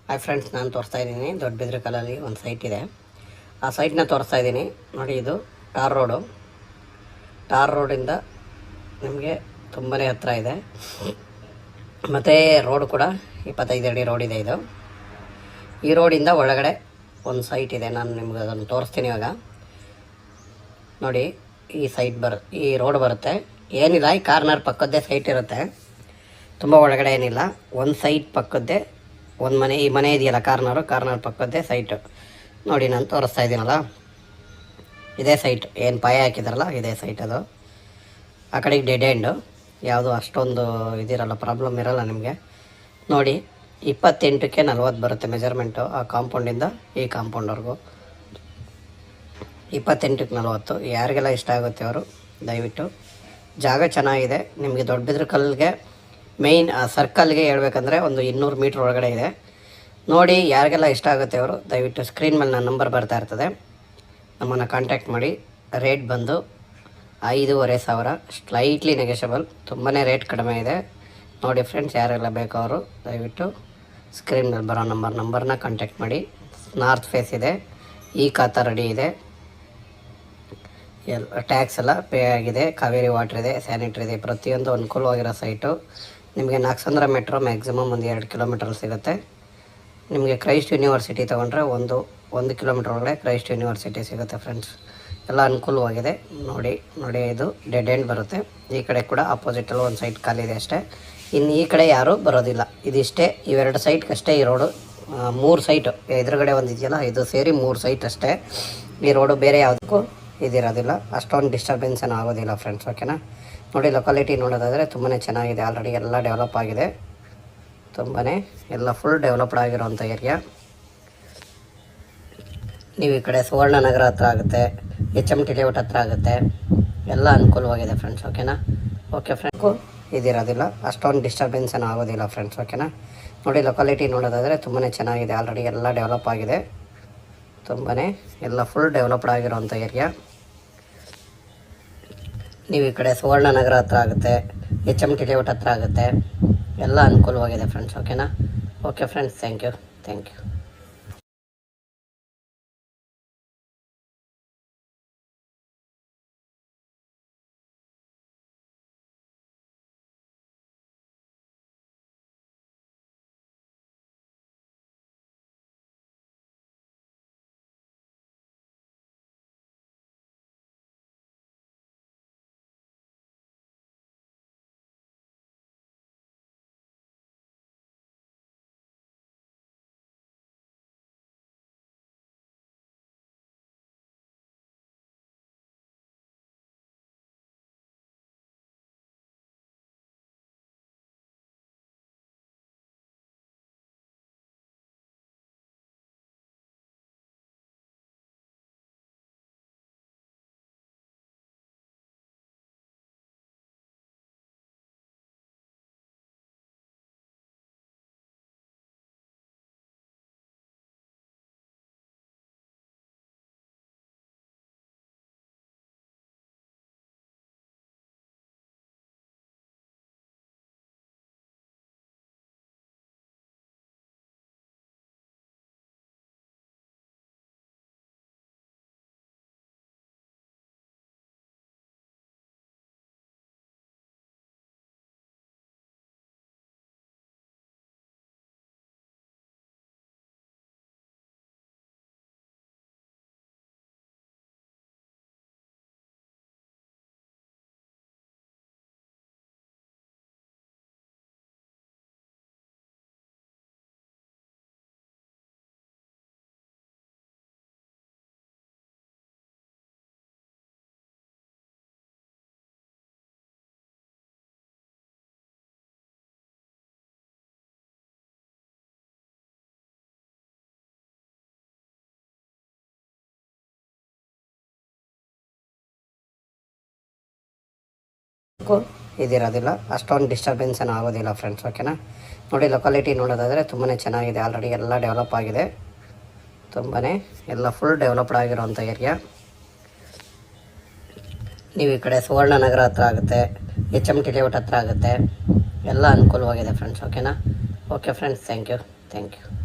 Hi friends, ನಾನು ತೋರಿಸ್ತಾ ಇದ್ದೀನಿ ದೊಡ್ಡಬಿದ್ರೆ ಕಲ್ಲಲ್ಲಿ ಒಂದು ಸೈಟ್ ಇದೆ. ಆ ಸೈಟ್ನ ತೋರಿಸ್ತಾ ಇದ್ದೀನಿ ನೋಡಿ. ಇದು ಟಾರ್ ರೋಡಿಂದ ನಿಮಗೆ ತುಂಬಾ ಹತ್ತಿರ ಇದೆ. ಮತ್ತು ರೋಡ್ ಕೂಡ 25 ಅಡಿ ರೋಡ್ ಇದೆ. ಇದು ಈ ರೋಡಿಂದ ಒಳಗಡೆ ಒಂದು ಸೈಟ್ ಇದೆ. ನಾನು ನಿಮ್ಗೆ ಅದನ್ನು ತೋರಿಸ್ತೀನಿ ಇವಾಗ ನೋಡಿ. ಈ ರೋಡ್ ಬರುತ್ತೆ, ಏನಿಲ್ಲ, ಈ ಕಾರ್ನರ್ ಪಕ್ಕದ್ದೇ ಸೈಟ್ ಇರುತ್ತೆ. ತುಂಬ ಒಳಗಡೆ ಏನಿಲ್ಲ, ಒಂದು ಸೈಟ್ ಪಕ್ಕದ್ದೇ ಒಂದು ಮನೆ. ಈ ಮನೆ ಇದೆಯಲ್ಲ ಕಾರ್ನರ್ ಪಕ್ಕದ್ದೇ ಸೈಟು ನೋಡಿ. ನಾನು ತೋರಿಸ್ತಾ ಇದ್ದೀನಲ್ಲ, ಇದೇ ಸೈಟ್. ಏನು ಪಾಯ ಹಾಕಿದಾರಲ್ಲ ಇದೇ ಸೈಟ್. ಅದು ಆ ಕಡೆಗೆ ಡೆಡ್ ಎಂಡು, ಯಾವುದು ಅಷ್ಟೊಂದು ಇದಿರಲ್ಲ, ಪ್ರಾಬ್ಲಮ್ ಇರಲ್ಲ ನಿಮಗೆ. ನೋಡಿ 28ಕ್ಕೆ 40 ಬರುತ್ತೆ ಮೆಜರ್ಮೆಂಟು. ಆ ಕಾಂಪೌಂಡಿಂದ ಈ ಕಾಂಪೌಂಡ್ವರೆಗೂ 28ಕ್ಕೆ 40. ಯಾರಿಗೆಲ್ಲ ಇಷ್ಟ ಆಗುತ್ತೆ ಅವರು ದಯವಿಟ್ಟು. ಜಾಗ ಚೆನ್ನಾಗಿದೆ ನಿಮಗೆ. ದೊಡ್ಡಬಿದ್ರೆ ಕಲ್ಲಿಗೆ ಮೇಯ್ನ್ ಸರ್ಕಲ್ಗೆ ಹೇಳ್ಬೇಕಂದ್ರೆ ಒಂದು 200 ಮೀಟ್ರ್ ಒಳಗಡೆ ಇದೆ ನೋಡಿ. ಯಾರಿಗೆಲ್ಲ ಇಷ್ಟ ಆಗುತ್ತೆ ಅವರು ದಯವಿಟ್ಟು ಸ್ಕ್ರೀನ್ ಮೇಲೆ ನನ್ನ ನಂಬರ್ ಬರ್ತಾ ಇರ್ತದೆ, ನಮ್ಮನ್ನು ಕಾಂಟ್ಯಾಕ್ಟ್ ಮಾಡಿ. ರೇಟ್ ಬಂದು 5,500, ಸ್ಲೈಟ್ಲಿ ನೆಗೆಷಬಲ್. ತುಂಬಾ ರೇಟ್ ಕಡಿಮೆ ಇದೆ ನೋಡಿ ಫ್ರೆಂಡ್ಸ್. ಯಾರೆಲ್ಲ ಬೇಕೋ ಅವರು ದಯವಿಟ್ಟು ಸ್ಕ್ರೀನ್ ಮೇಲೆ ಬರೋ ನಂಬರ್ನ ಕಾಂಟ್ಯಾಕ್ಟ್ ಮಾಡಿ. ನಾರ್ತ್ ಫೇಸ್ ಇದೆ, ಈ ಖಾತಾ ರೆಡಿ ಇದೆ, ಟ್ಯಾಕ್ಸ್ ಎಲ್ಲ ಪೇ ಆಗಿದೆ, ಕಾವೇರಿ ವಾಟರ್ ಇದೆ, ಸ್ಯಾನಿಟ್ರಿ ಇದೆ, ಪ್ರತಿಯೊಂದು ಅನುಕೂಲವಾಗಿರೋ ಸೈಟು. ನಿಮಗೆ ನಾಗಸಂದ್ರ ಮೆಟ್ರೋ ಮ್ಯಾಕ್ಸಿಮಮ್ ಒಂದು 2 ಕಿಲೋಮೀಟರ್ ಸಿಗುತ್ತೆ. ನಿಮಗೆ ಕ್ರೈಸ್ಟ್ ಯೂನಿವರ್ಸಿಟಿ ತೊಗೊಂಡ್ರೆ ಒಂದು ಕಿಲೋಮೀಟ್ರ್ ಒಳಗಡೆ ಕ್ರೈಸ್ಟ್ ಯೂನಿವರ್ಸಿಟಿ ಸಿಗುತ್ತೆ ಫ್ರೆಂಡ್ಸ್. ಎಲ್ಲ ಅನುಕೂಲವಾಗಿದೆ ನೋಡಿ. ಇದು ಡೆಡ್ ಎಂಡ್ ಬರುತ್ತೆ. ಈ ಕಡೆ ಕೂಡ ಆಪೋಸಿಟಲ್ಲಿ ಒಂದು ಸೈಟ್ ಖಾಲಿ ಇದೆ ಅಷ್ಟೇ. ಇನ್ನು ಈ ಕಡೆ ಯಾರೂ ಬರೋದಿಲ್ಲ. ಇದಿಷ್ಟೇ, ಇವೆರಡು ಸೈಟ್ಗಷ್ಟೇ ಈ ರೋಡು. 3 ಸೈಟು ಎದುರುಗಡೆ ಒಂದು ಇದೆಯಲ್ಲ, ಇದು ಸೇರಿ 3 ಸೈಟ್ ಅಷ್ಟೇ ಈ ರೋಡು. ಬೇರೆ ಯಾವುದಕ್ಕೂ ಇದಿರೋದಿಲ್ಲ, ಅಷ್ಟೊಂದು ಡಿಸ್ಟರ್ಬೆನ್ಸ್ ಏನೂ ಆಗೋದಿಲ್ಲ ಫ್ರೆಂಡ್ಸ್. ಓಕೆನಾ ನೋಡಿ. ಲೊಕಾಲಿಟಿ ನೋಡೋದಾದರೆ ತುಂಬಾ ಚೆನ್ನಾಗಿದೆ. ಆಲ್ರೆಡಿ ಎಲ್ಲ ಡೆವಲಪ್ ಆಗಿದೆ, ತುಂಬಾ ಎಲ್ಲ ಫುಲ್ ಡೆವಲಪ್ಡ್ ಆಗಿರೋವಂಥ ಏರಿಯಾ. ನೀವು ಈ ಕಡೆ ಸುವರ್ಣನಗರ ಹತ್ರ ಆಗುತ್ತೆ, HMT ಲೇಔಟ್ ಹತ್ರ ಆಗುತ್ತೆ, ಎಲ್ಲ ಅನುಕೂಲವಾಗಿದೆ ಫ್ರೆಂಡ್ಸ್. ಓಕೆನಾ ಓಕೆ ಫ್ರೆಂಡ್ಸು ಇದಿರೋದಿಲ್ಲ, ಅಷ್ಟೊಂದು ಡಿಸ್ಟರ್ಬೆನ್ಸ್ ಏನೂ ಆಗೋದಿಲ್ಲ ಫ್ರೆಂಡ್ಸ್. ಓಕೆನಾ ನೋಡಿ. ಲೊಕಾಲಿಟಿ ನೋಡೋದಾದರೆ ತುಂಬಾ ಚೆನ್ನಾಗಿದೆ. ಆಲ್ರೆಡಿ ಎಲ್ಲ ಡೆವಲಪ್ ಆಗಿದೆ, ತುಂಬಾ ಎಲ್ಲ ಫುಲ್ ಡೆವಲಪ್ಡ್ ಆಗಿರೋವಂಥ ಏರಿಯಾ. ನೀವು ಈ ಕಡೆ ಸುವರ್ಣನಗರ ಹತ್ರ ಆಗುತ್ತೆ, HMT ಲೇಔಟ್ ಹತ್ರ ಆಗುತ್ತೆ, ಎಲ್ಲ ಅನುಕೂಲವಾಗಿದೆ ಫ್ರೆಂಡ್ಸ್. ಓಕೆನಾ ಓಕೆ ಫ್ರೆಂಡ್ಸ್, ಥ್ಯಾಂಕ್ ಯು. ಇದಿರೋದಿಲ್ಲ, ಅಷ್ಟೊಂದು ಡಿಸ್ಟರ್ಬೆನ್ಸ್ ಏನೂ ಆಗೋದಿಲ್ಲ ಫ್ರೆಂಡ್ಸ್. ಓಕೆನಾ ನೋಡಿ. ಲೊಕಾಲಿಟಿ ನೋಡೋದಾದರೆ ತುಂಬಾ ಚೆನ್ನಾಗಿದೆ. ಆಲ್ರೆಡಿ ಎಲ್ಲ ಡೆವಲಪ್ ಆಗಿದೆ, ತುಂಬಾ ಎಲ್ಲ ಫುಲ್ ಡೆವಲಪ್ಡ್ ಆಗಿರೋವಂಥ ಏರಿಯಾ. ನೀವು ಈ ಕಡೆ ಸುವರ್ಣನಗರ ಹತ್ರ ಆಗುತ್ತೆ, HMT ಲೇಔಟ್ ಹತ್ರ ಆಗುತ್ತೆ, ಎಲ್ಲ ಅನುಕೂಲವಾಗಿದೆ ಫ್ರೆಂಡ್ಸ್. ಓಕೆನಾ ಓಕೆ ಫ್ರೆಂಡ್ಸ್, ಥ್ಯಾಂಕ್ ಯು.